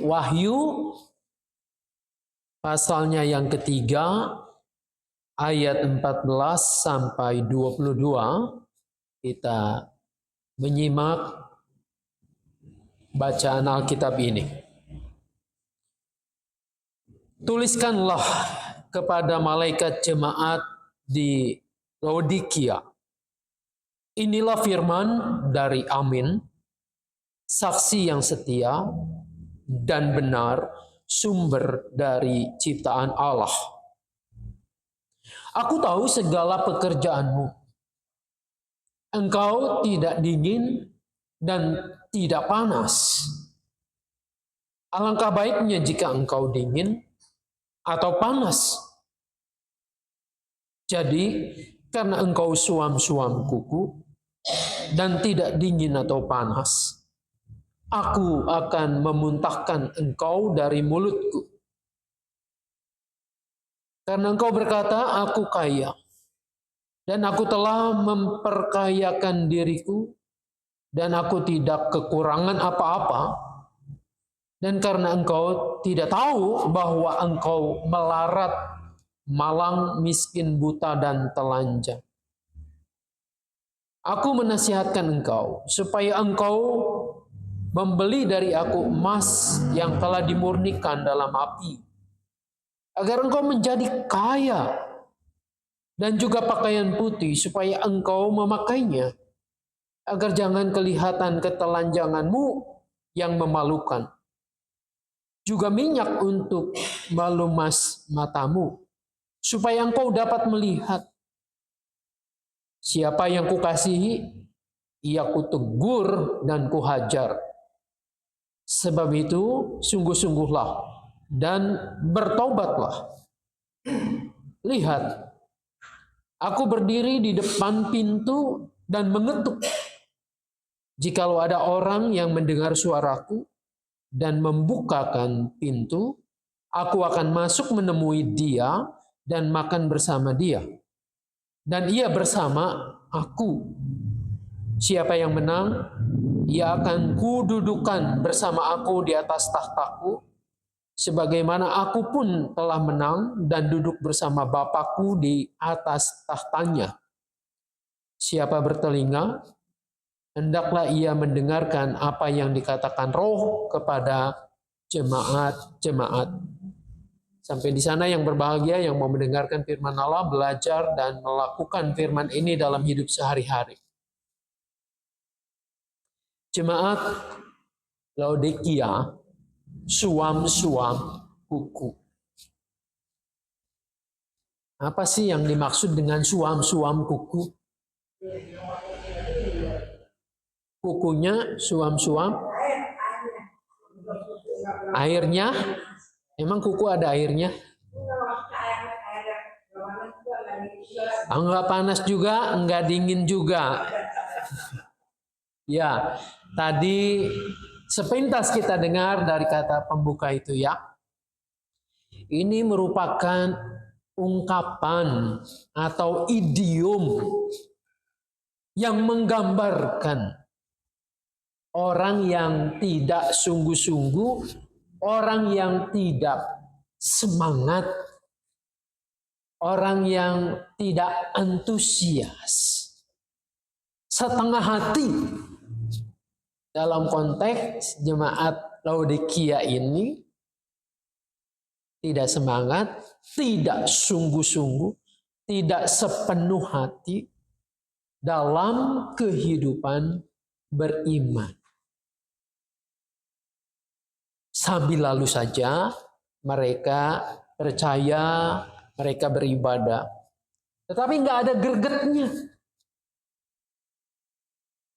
Wahyu pasalnya yang ketiga ayat 14 sampai 22 kita menyimak bacaan Alkitab ini. Tuliskanlah kepada malaikat jemaat di Laodikia. Inilah firman dari Amin, saksi yang setia dan benar, sumber dari ciptaan Allah. Aku tahu segala pekerjaanmu. Engkau tidak dingin dan tidak panas. Alangkah baiknya jika engkau dingin atau panas. Jadi, karena engkau suam-suam kuku dan tidak dingin atau panas, aku akan memuntahkan engkau dari mulutku. Karena engkau berkata, aku kaya, dan aku telah memperkayakan diriku, dan aku tidak kekurangan apa-apa. Dan karena engkau tidak tahu bahwa engkau melarat, malang, miskin, buta, dan telanjang, aku menasihatkan engkau supaya engkau membeli dari aku emas yang telah dimurnikan dalam api, agar engkau menjadi kaya, dan juga pakaian putih supaya engkau memakainya, agar jangan kelihatan ketelanjanganmu yang memalukan. Juga minyak untuk melumas matamu, supaya engkau dapat melihat. Siapa yang kukasihi, ia kutegur dan kuhajar. Sebab itu, sungguh-sungguhlah dan bertobatlah. Lihat, aku berdiri di depan pintu dan mengetuk. Jikalau ada orang yang mendengar suaraku dan membukakan pintu, aku akan masuk menemui dia dan makan bersama dia, dan ia bersama aku. Siapa yang menang, ia akan kududukan bersama aku di atas tahtaku, sebagaimana aku pun telah menang dan duduk bersama Bapakku di atas tahtanya. Siapa bertelinga, hendaklah ia mendengarkan apa yang dikatakan Roh kepada jemaat-jemaat. Sampai di sana yang berbahagia yang mau mendengarkan firman Allah, belajar dan melakukan firman ini dalam hidup sehari-hari. Jemaat Laodikia, suam-suam kuku. Apa sih yang dimaksud dengan suam-suam kuku? Kukunya suam-suam, airnya, emang kuku ada airnya? Enggak panas juga, enggak dingin juga. Ya, tadi sepintas kita dengar dari kata pembuka itu ya. Ini merupakan ungkapan atau idiom yang menggambarkan orang yang tidak sungguh-sungguh, orang yang tidak semangat, orang yang tidak antusias, setengah hati. Dalam konteks jemaat Laodikia ini tidak semangat, tidak sungguh-sungguh, tidak sepenuh hati dalam kehidupan beriman. Sambil lalu saja mereka percaya, mereka beribadah, tetapi nggak ada gregetnya.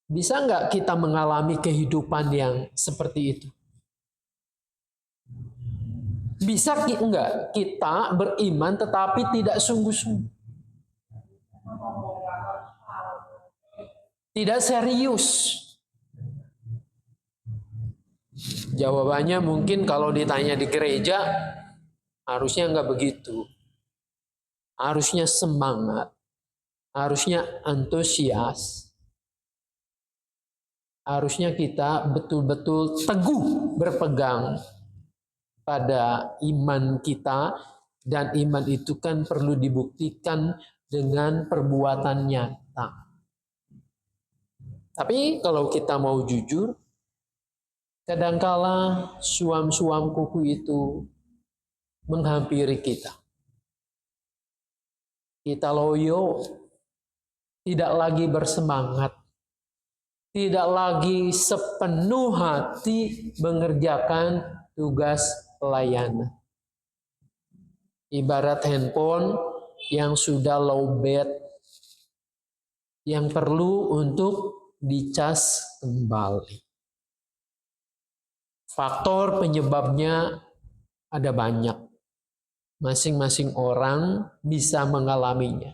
Bisa nggak kita mengalami kehidupan yang seperti itu? Bisa nggak kita beriman tetapi tidak sungguh-sungguh? Tidak serius? Jawabannya mungkin kalau ditanya di gereja, harusnya nggak begitu. Harusnya semangat, harusnya antusias. Harusnya kita betul-betul teguh berpegang pada iman kita, dan iman itu kan perlu dibuktikan dengan perbuatan nyata. Tapi kalau kita mau jujur, kadangkala suam-suam kuku itu menghampiri kita. Kita loyo, tidak lagi bersemangat, tidak lagi sepenuh hati mengerjakan tugas pelayanan. Ibarat handphone yang sudah lowbat, yang perlu untuk dicas kembali. Faktor penyebabnya ada banyak. Masing-masing orang bisa mengalaminya.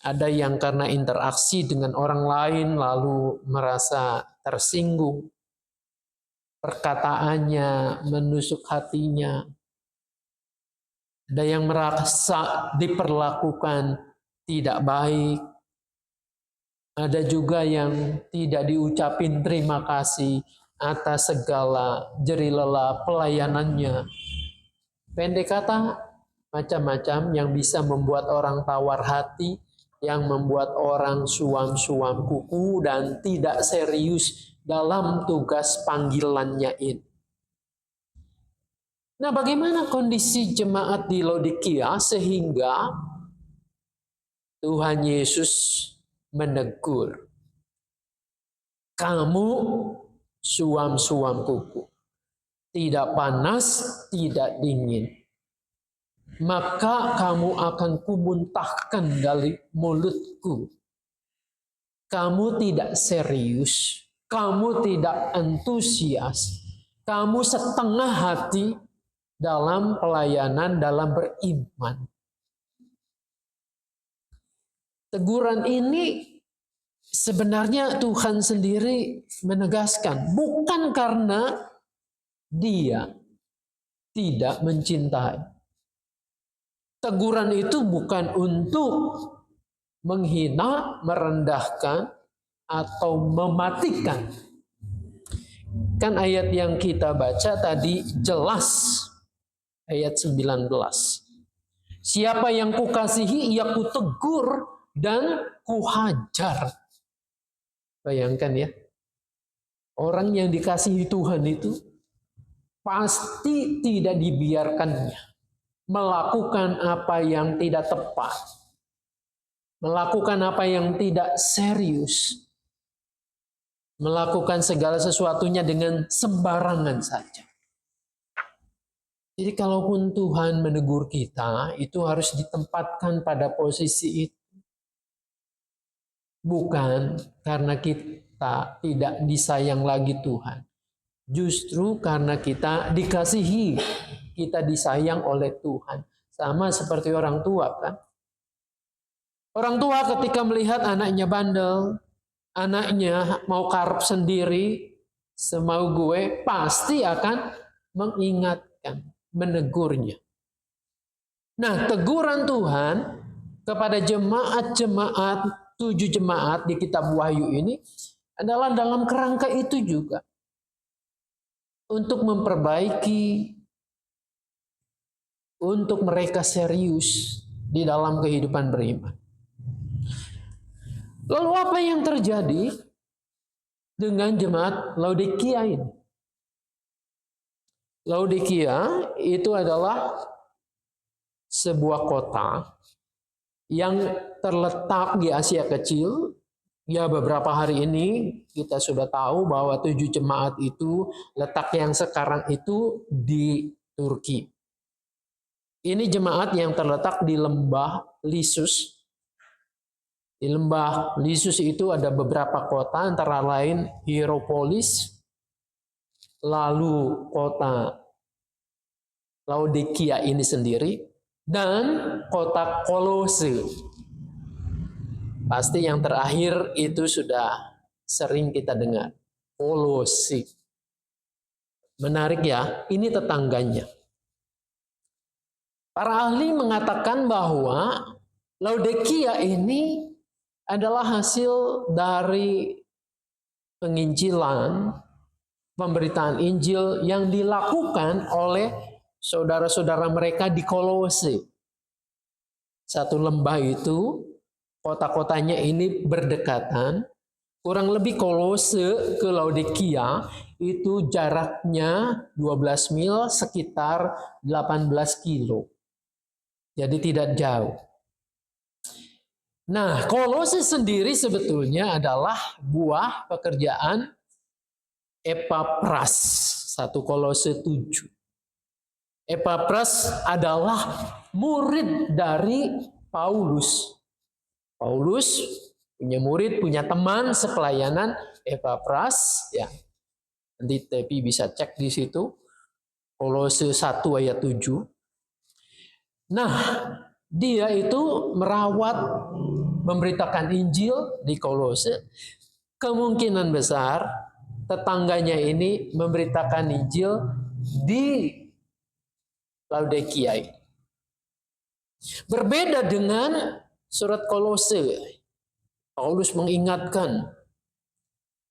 Ada yang karena interaksi dengan orang lain lalu merasa tersinggung. Perkataannya menusuk hatinya. Ada yang merasa diperlakukan tidak baik. Ada juga yang tidak diucapin terima kasih atas segala jerilela pelayanannya. Pendek kata, macam-macam yang bisa membuat orang tawar hati, yang membuat orang suam-suam kuku dan tidak serius dalam tugas panggilannya ini. Nah, bagaimana kondisi jemaat di Laodikia sehingga Tuhan Yesus menegur, kamu suam-suam kuku, tidak panas, tidak dingin, maka kamu akan kumuntahkan dari mulutku. Kamu tidak serius, kamu tidak antusias, kamu setengah hati dalam pelayanan, dalam beriman. Teguran ini sebenarnya Tuhan sendiri menegaskan, bukan karena Dia tidak mencintai. Teguran itu bukan untuk menghina, merendahkan, atau mematikan. Kan ayat yang kita baca tadi jelas, ayat 19. Siapa yang kukasihi, ia kutegur dan kuhajar. Bayangkan ya, orang yang dikasihi Tuhan itu pasti tidak dibiarkannya melakukan apa yang tidak tepat, melakukan apa yang tidak serius, melakukan segala sesuatunya dengan sembarangan saja. Jadi kalaupun Tuhan menegur kita, itu harus ditempatkan pada posisi itu. Bukan karena kita tidak disayang lagi Tuhan. Justru karena kita dikasihi, kita disayang oleh Tuhan. Sama seperti orang tua kan. Orang tua ketika melihat anaknya bandel, anaknya mau karep sendiri, semau gue, pasti akan mengingatkan, menegurnya. Nah, teguran Tuhan kepada jemaat-jemaat, 7 jemaat di kitab Wahyu ini adalah dalam kerangka itu juga. Untuk memperbaiki, untuk mereka serius di dalam kehidupan beriman. Lalu apa yang terjadi dengan jemaat Laodikia ini? Laodikia itu adalah sebuah kota yang terletak di Asia Kecil. Ya, beberapa hari ini kita sudah tahu bahwa 7 jemaat itu letak yang sekarang itu di Turki. Ini jemaat yang terletak di lembah Lisus. Di lembah Lisus itu ada beberapa kota, antara lain Hierapolis, lalu kota Laodikia ini sendiri, dan kota Kolose. Pasti yang terakhir itu sudah sering kita dengar. Kolose. Menarik ya, ini tetangganya. Para ahli mengatakan bahwa Laodikia ini adalah hasil dari penginjilan, pemberitaan Injil yang dilakukan oleh saudara-saudara mereka di Kolose. Satu lembah itu, kota-kotanya ini berdekatan. Kurang lebih Kolose ke Laodikia itu jaraknya 12 mil, sekitar 18 kilo. Jadi tidak jauh. Nah, Kolose sendiri sebetulnya adalah buah pekerjaan Epapras, 1 Kolose 7. Epapras adalah murid dari Paulus. Paulus punya murid, punya teman sepelayanan, Epapras, ya. Nanti tapi bisa cek di situ. Kolose 1 ayat 7. Nah, dia itu merawat, memberitakan Injil di Kolose. Kemungkinan besar tetangganya ini memberitakan Injil di Laodikia. Berbeda dengan surat Kolose. Paulus mengingatkan,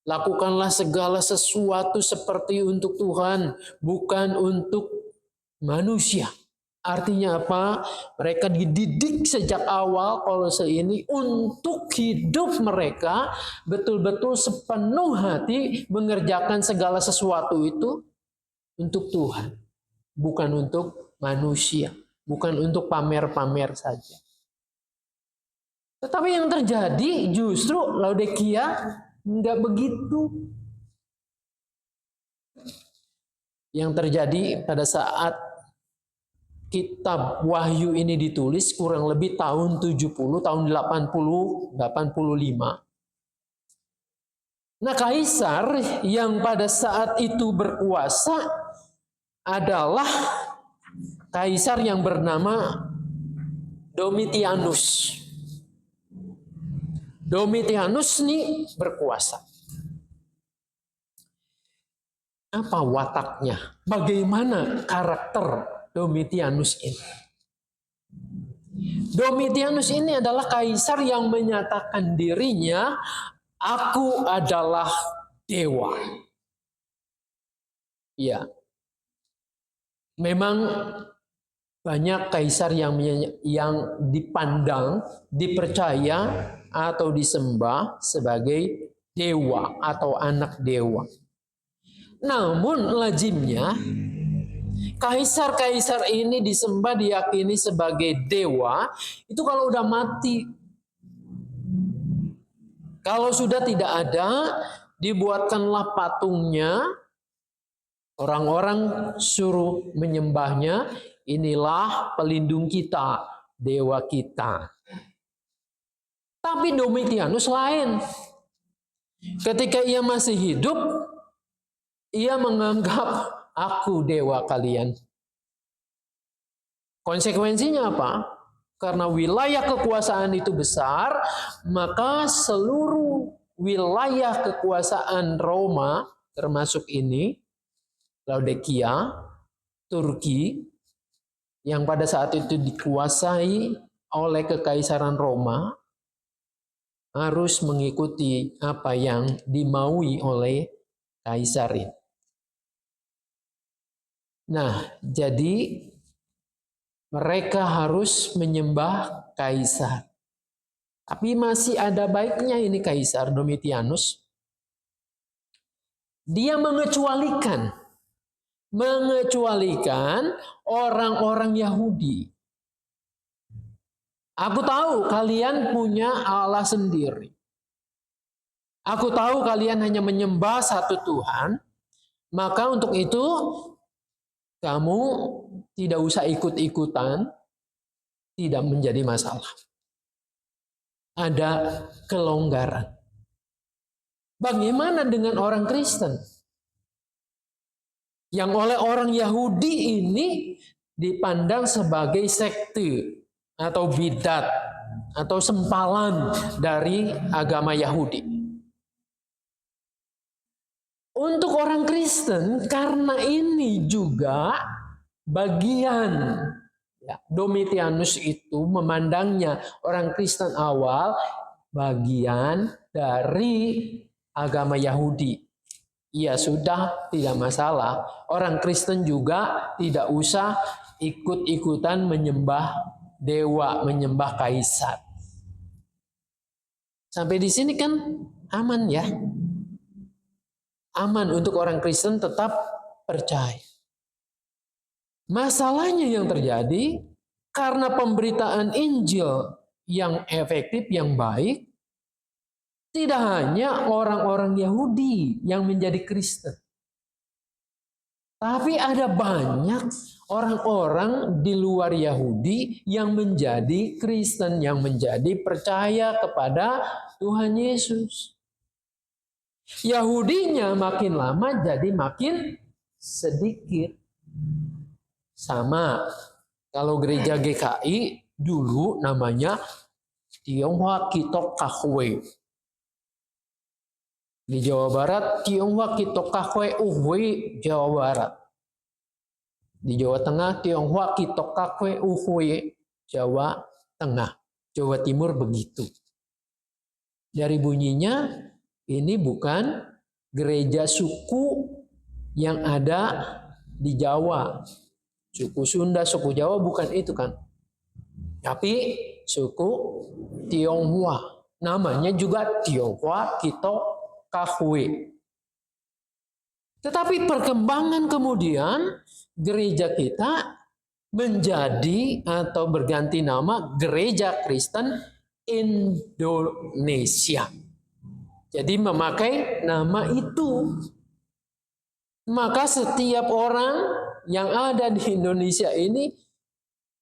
lakukanlah segala sesuatu seperti untuk Tuhan, bukan untuk manusia. Artinya apa? Mereka dididik sejak awal Kolose ini untuk hidup mereka betul-betul sepenuh hati mengerjakan segala sesuatu itu untuk Tuhan, bukan untuk manusia, bukan untuk pamer-pamer saja. Tetapi yang terjadi justru Laodikia enggak begitu. Yang terjadi pada saat kitab Wahyu ini ditulis kurang lebih tahun 70, tahun 80, 85. Nah, kaisar yang pada saat itu berkuasa adalah kaisar yang bernama Domitianus. Domitianus ini berkuasa. Apa wataknya? Bagaimana karakter Domitianus ini? Domitianus ini adalah kaisar yang menyatakan dirinya, aku adalah dewa. Ya, memang banyak kaisar yang dipandang, dipercaya, atau disembah sebagai dewa atau anak dewa. Namun lazimnya kaisar-kaisar ini disembah, diyakini sebagai dewa itu kalau udah mati. Kalau sudah tidak ada, dibuatkanlah patungnya, orang-orang suruh menyembahnya, inilah pelindung kita, dewa kita. Tapi Domitianus lain. Ketika ia masih hidup, ia menganggap aku dewa kalian. Konsekuensinya apa? Karena wilayah kekuasaan itu besar, maka seluruh wilayah kekuasaan Roma, termasuk ini, Laodikia, Turki, yang pada saat itu dikuasai oleh Kekaisaran Roma, harus mengikuti apa yang dimaui oleh kaisar ini. Nah, jadi mereka harus menyembah kaisar. Tapi masih ada baiknya ini kaisar Domitianus. Dia mengecualikan orang-orang Yahudi. Aku tahu kalian punya Allah sendiri. Aku tahu kalian hanya menyembah satu Tuhan. Maka untuk itu kamu tidak usah ikut-ikutan. Tidak menjadi masalah. Ada kelonggaran. Bagaimana dengan orang Kristen? Yang oleh orang Yahudi ini dipandang sebagai sekte atau bidat atau sempalan dari agama Yahudi. Untuk orang Kristen, karena ini juga bagian, ya, Domitianus itu memandangnya orang Kristen awal bagian dari agama Yahudi. ya sudah, tidak masalah. Orang Kristen juga tidak usah ikut-ikutan menyembah dewa, menyembah kaisar. Sampai di sini kan aman ya. Aman untuk orang Kristen tetap percaya. Masalahnya yang terjadi karena pemberitaan Injil yang efektif, yang baik, tidak hanya orang-orang Yahudi yang menjadi Kristen. Tapi ada banyak orang-orang di luar Yahudi yang menjadi Kristen, yang menjadi percaya kepada Tuhan Yesus. Yahudinya makin lama jadi makin sedikit. Sama, kalau gereja GKI dulu namanya Tionghoa Kitok Kahwe. Di Jawa Barat, Tionghoa Kitok Kahwe Uhui, Jawa Barat. Di Jawa Tengah, Tionghoa Kitok Kahwe Uhui, Jawa Tengah. Jawa Timur begitu. Dari bunyinya, ini bukan gereja suku yang ada di Jawa. Suku Sunda, suku Jawa bukan itu kan. Tapi suku Tionghoa. Namanya juga Tionghoa Kitok Kahwe. Tetapi perkembangan kemudian gereja kita menjadi atau berganti nama Gereja Kristen Indonesia. Jadi memakai nama itu. Maka setiap orang yang ada di Indonesia ini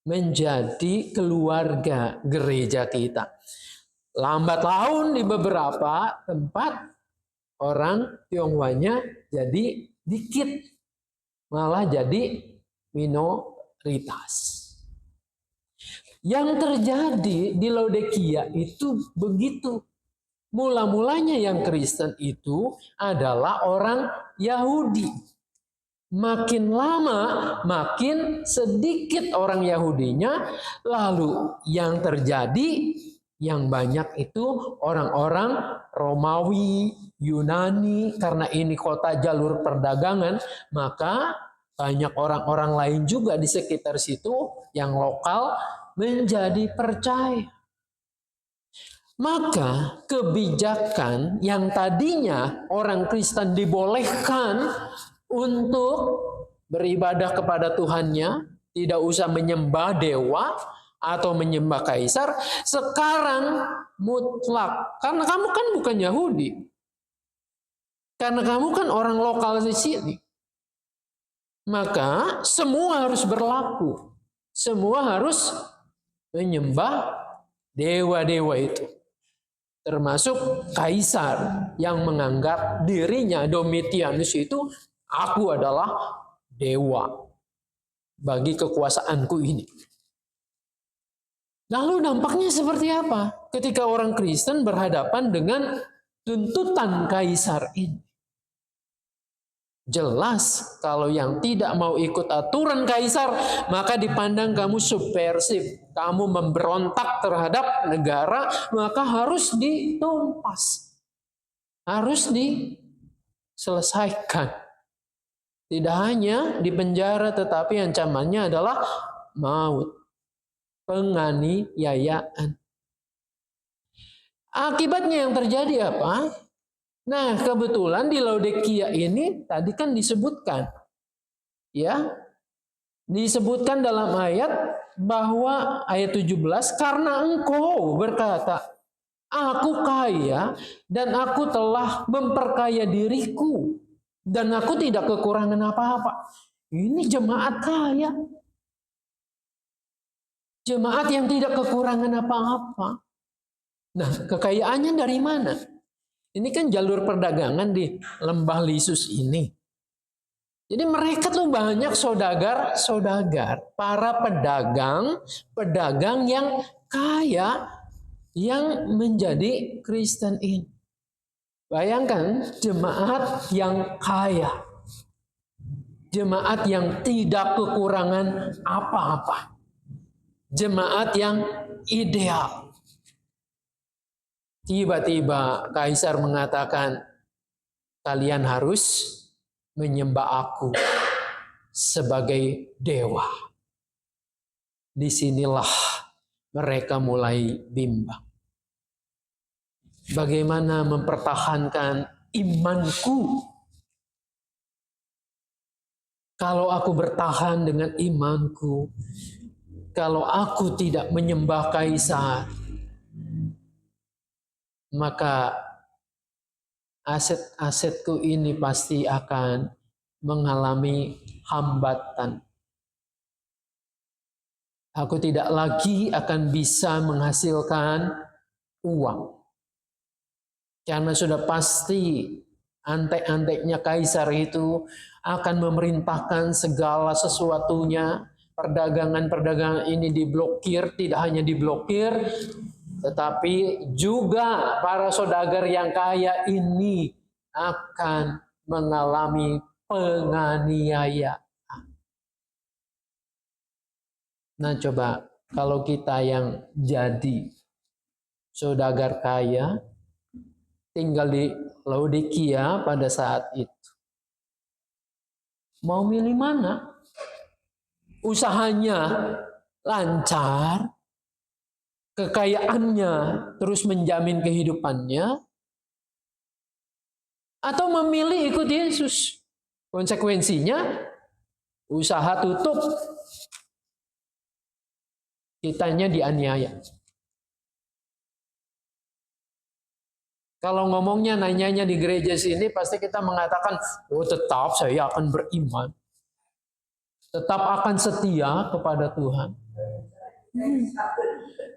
menjadi keluarga gereja kita. Lambat laun di beberapa tempat orang Tionghoanya jadi dikit, malah jadi minoritas. Yang terjadi di Laodikia itu begitu. Mula-mulanya yang Kristen itu adalah orang Yahudi. Makin lama, makin sedikit orang Yahudinya. Lalu yang terjadi, yang banyak itu orang-orang Romawi, Yunani. Karena ini kota jalur perdagangan, maka banyak orang-orang lain juga di sekitar situ yang lokal menjadi percaya. Maka kebijakan yang tadinya orang Kristen dibolehkan untuk beribadah kepada Tuhannya, tidak usah menyembah dewa atau menyembah kaisar, sekarang mutlak. Karena kamu kan bukan Yahudi. Karena kamu kan orang lokal di sini. Maka semua harus berlaku. Semua harus menyembah dewa-dewa itu. Termasuk kaisar yang menganggap dirinya Domitianus itu, aku adalah dewa bagi kekuasaanku ini. Lalu dampaknya seperti apa ketika orang Kristen berhadapan dengan tuntutan kaisar ini? Jelas kalau yang tidak mau ikut aturan kaisar, maka dipandang kamu subversif, kamu memberontak terhadap negara, maka harus ditumpas, harus diselesaikan. Tidak hanya dipenjara, tetapi ancamannya adalah maut, penganiayaan. Akibatnya yang terjadi apa? Nah, kebetulan di Laodikia ini tadi kan disebutkan, ya, disebutkan dalam ayat bahwa ayat 17, karena engkau berkata, aku kaya dan aku telah memperkaya diriku dan aku tidak kekurangan apa-apa. Ini jemaat kaya. Jemaat yang tidak kekurangan apa-apa. Nah, kekayaannya dari mana? Ini kan jalur perdagangan di Lembah Lisus ini. Jadi mereka tuh banyak saudagar, para pedagang yang kaya yang menjadi Kristen ini. Bayangkan jemaat yang kaya. Jemaat yang tidak kekurangan apa-apa. Jemaat yang ideal. . Tiba-tiba kaisar mengatakan, kalian harus menyembah aku sebagai dewa. Disinilah mereka mulai bimbang. Bagaimana mempertahankan imanku? Kalau aku bertahan dengan imanku, kalau aku tidak menyembah kaisar, maka aset-asetku ini pasti akan mengalami hambatan. Aku tidak lagi akan bisa menghasilkan uang. Karena sudah pasti antek-anteknya kaisar itu akan memerintahkan segala sesuatunya. Perdagangan-perdagangan ini diblokir, tidak hanya diblokir, tetapi juga para saudagar yang kaya ini akan mengalami penganiayaan. Nah coba, kalau kita yang jadi saudagar kaya, tinggal di Laodikia pada saat itu, mau milih mana? Usahanya lancar, kekayaannya terus menjamin kehidupannya, atau memilih ikut Yesus? Konsekuensinya usaha tutup, kitanya dianiaya. Kalau ngomongnya nanyanya di gereja sini pasti kita mengatakan, oh tetap saya akan beriman, tetap akan setia kepada Tuhan,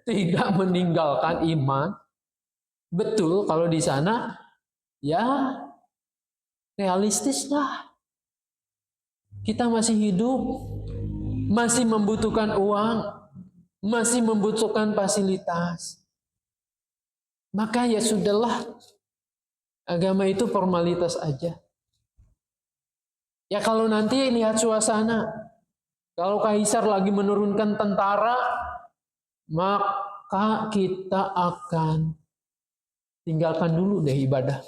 tidak meninggalkan iman. Betul, kalau di sana ya realistis lah. Kita masih hidup, masih membutuhkan uang, masih membutuhkan fasilitas. Maka ya sudahlah, agama itu formalitas aja. Ya kalau nanti lihat suasana, kalau kaisar lagi menurunkan tentara, maka kita akan tinggalkan dulu deh ibadah.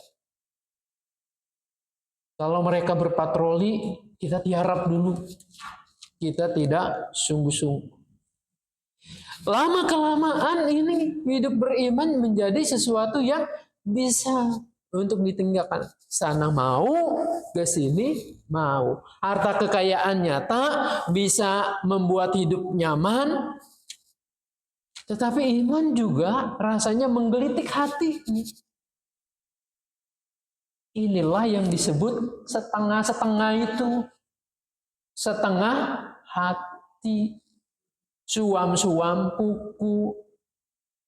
Kalau mereka berpatroli, kita tiarap dulu. Kita tidak sungguh-sungguh. Lama-kelamaan ini hidup beriman menjadi sesuatu yang bisa untuk ditinggalkan. Sana mau, ke sini mau. Harta kekayaan nyata bisa membuat hidup nyaman, tetapi iman juga rasanya menggelitik hati. Inilah yang disebut setengah-setengah itu. Setengah hati. Suam-suam kuku,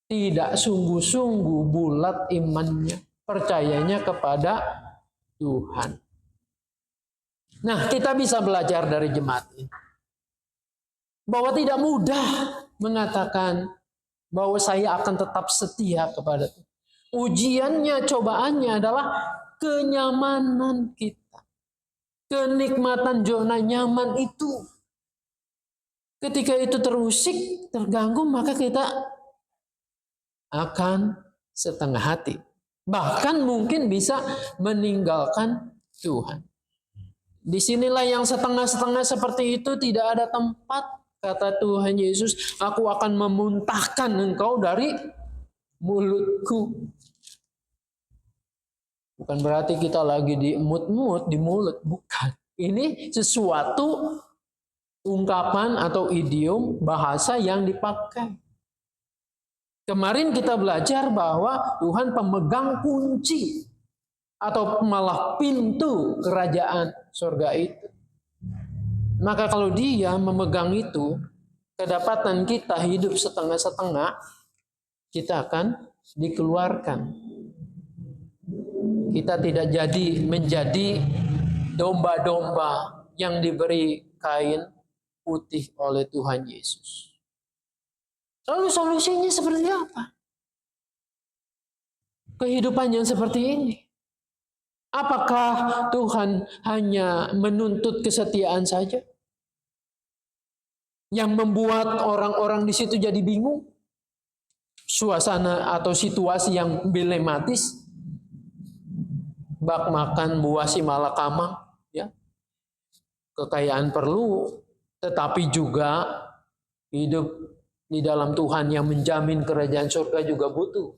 tidak sungguh-sungguh bulat imannya, percayanya kepada Tuhan. Nah, kita bisa belajar dari jemaat ini bahwa tidak mudah mengatakan bahwa saya akan tetap setia kepada Tuhan. Ujiannya, cobaannya adalah kenyamanan kita, kenikmatan zona nyaman itu. Ketika itu terusik, terganggu, maka kita akan setengah hati. Bahkan mungkin bisa meninggalkan Tuhan. Disinilah yang setengah-setengah seperti itu tidak ada tempat. Kata Tuhan Yesus, aku akan memuntahkan engkau dari mulutku. Bukan berarti kita lagi diemut-emut di mulut. Bukan. Ini sesuatu ungkapan atau idiom bahasa yang dipakai. Kemarin kita belajar bahwa Tuhan pemegang kunci atau malah pintu kerajaan surga itu. Maka kalau Dia memegang itu, kedapatan kita hidup setengah-setengah, kita akan dikeluarkan. Kita tidak menjadi domba-domba yang diberi kain putih oleh Tuhan Yesus. Lalu solusinya seperti apa? Kehidupan yang seperti ini. Apakah Tuhan hanya menuntut kesetiaan saja? Yang membuat orang-orang di situ jadi bingung? Suasana atau situasi yang dilematis? bak makan buah si malakama, ya. Kekayaan perlu, tetapi juga hidup di dalam Tuhan yang menjamin kerajaan surga juga butuh.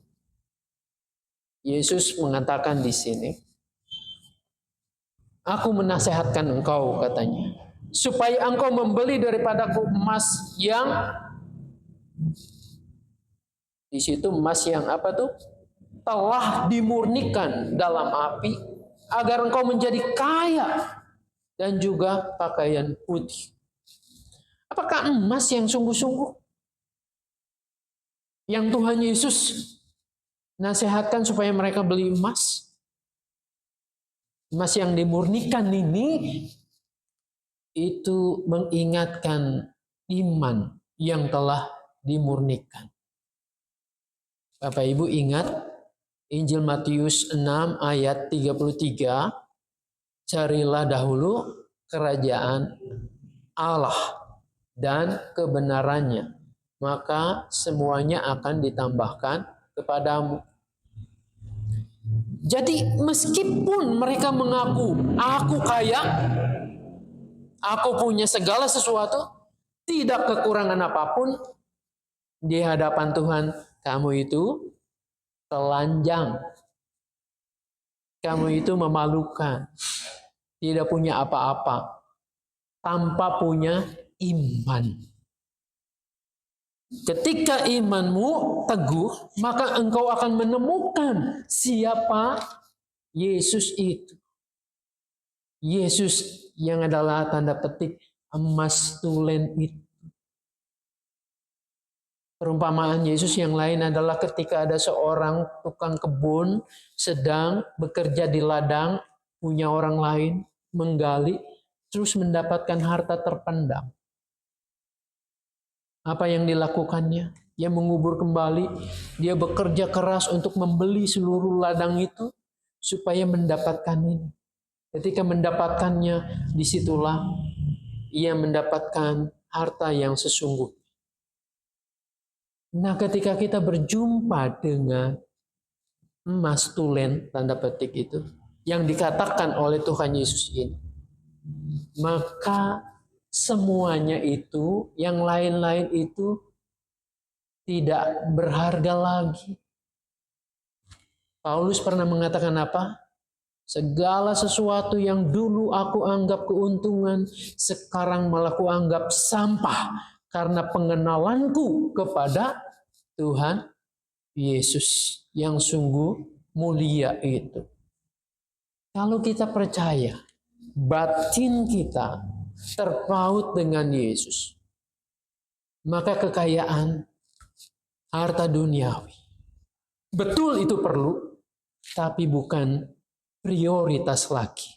Yesus mengatakan di sini, aku menasehatkan engkau, katanya, supaya engkau membeli daripadaku emas yang, di situ emas yang apa tuh? Telah dimurnikan dalam api, agar engkau menjadi kaya, dan juga pakaian putih. Apakah emas yang sungguh-sungguh yang Tuhan Yesus nasihatkan supaya mereka beli emas? Emas yang dimurnikan ini itu mengingatkan iman yang telah dimurnikan. Bapak Ibu ingat Injil Matius 6 ayat 33, carilah dahulu kerajaan Allah dan kebenarannya, maka semuanya akan ditambahkan kepadamu. Jadi meskipun mereka mengaku, aku kaya, aku punya segala sesuatu, tidak kekurangan apapun, di hadapan Tuhan kamu itu telanjang. Kamu itu memalukan. Tidak punya apa-apa. Tanpa punya iman. Ketika imanmu teguh, maka engkau akan menemukan siapa Yesus itu. Yesus yang adalah tanda petik emas tulen itu. Perumpamaan Yesus yang lain adalah ketika ada seorang tukang kebun sedang bekerja di ladang, punya orang lain, menggali, terus mendapatkan harta terpendam. Apa yang dilakukannya? Dia mengubur kembali, dia bekerja keras untuk membeli seluruh ladang itu supaya mendapatkan ini. Ketika mendapatkannya, disitulah ia mendapatkan harta yang sesungguhnya. Nah, ketika kita berjumpa dengan emas tulen, tanda petik itu, yang dikatakan oleh Tuhan Yesus ini, maka semuanya itu, yang lain-lain itu tidak berharga lagi. Paulus pernah mengatakan apa? Segala sesuatu yang dulu aku anggap keuntungan, sekarang malah aku anggap sampah karena pengenalanku kepada Tuhan Yesus yang sungguh mulia itu. Kalau kita percaya batin kita terpaut dengan Yesus, maka kekayaan harta duniawi betul itu perlu, tapi bukan prioritas lagi.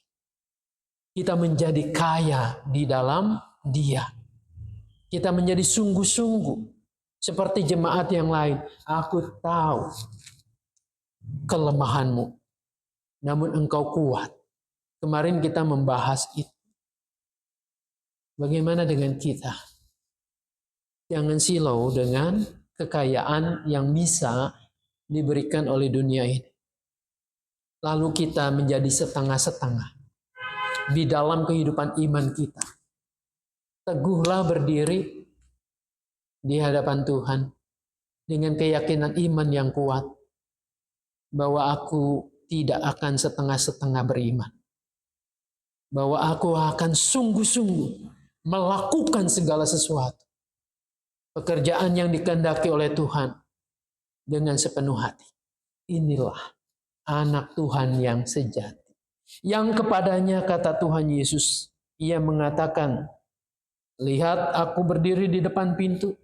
Kita menjadi kaya di dalam Dia. Kita menjadi sungguh-sungguh seperti jemaat yang lain. Aku tahu kelemahanmu, namun engkau kuat. Kemarin kita membahas itu. Bagaimana dengan kita? Jangan silau dengan kekayaan yang bisa diberikan oleh dunia ini. Lalu kita menjadi setengah-setengah di dalam kehidupan iman kita. Teguhlah berdiri di hadapan Tuhan dengan keyakinan iman yang kuat bahwa aku tidak akan setengah-setengah beriman. Bahwa aku akan sungguh-sungguh melakukan segala sesuatu. Pekerjaan yang dikehendaki oleh Tuhan dengan sepenuh hati. Inilah anak Tuhan yang sejati. Yang kepadanya kata Tuhan Yesus, ia mengatakan, lihat aku berdiri di depan pintu.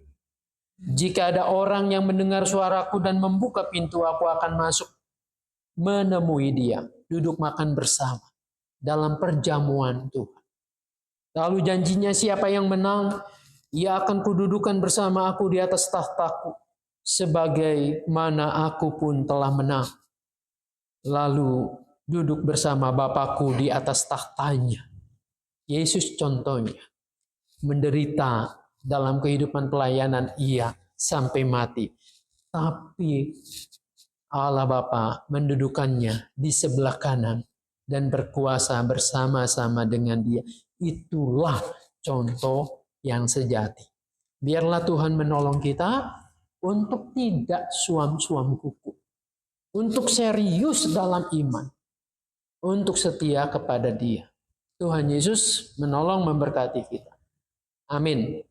Jika ada orang yang mendengar suaraku dan membuka pintu, aku akan masuk menemui dia, duduk makan bersama dalam perjamuan Tuhan. Lalu janjinya siapa yang menang, ia akan kududukan bersama aku di atas tahtaku, sebagaimana aku pun telah menang. Lalu duduk bersama Bapakku di atas tahtanya. Yesus contohnya menderita dalam kehidupan pelayanan ia sampai mati. Tapi Allah Bapa mendudukannya di sebelah kanan dan berkuasa bersama-sama dengan Dia. Itulah contoh yang sejati. Biarlah Tuhan menolong kita untuk tidak suam-suam kuku, untuk serius dalam iman, untuk setia kepada Dia. Tuhan Yesus menolong memberkati kita. Amin.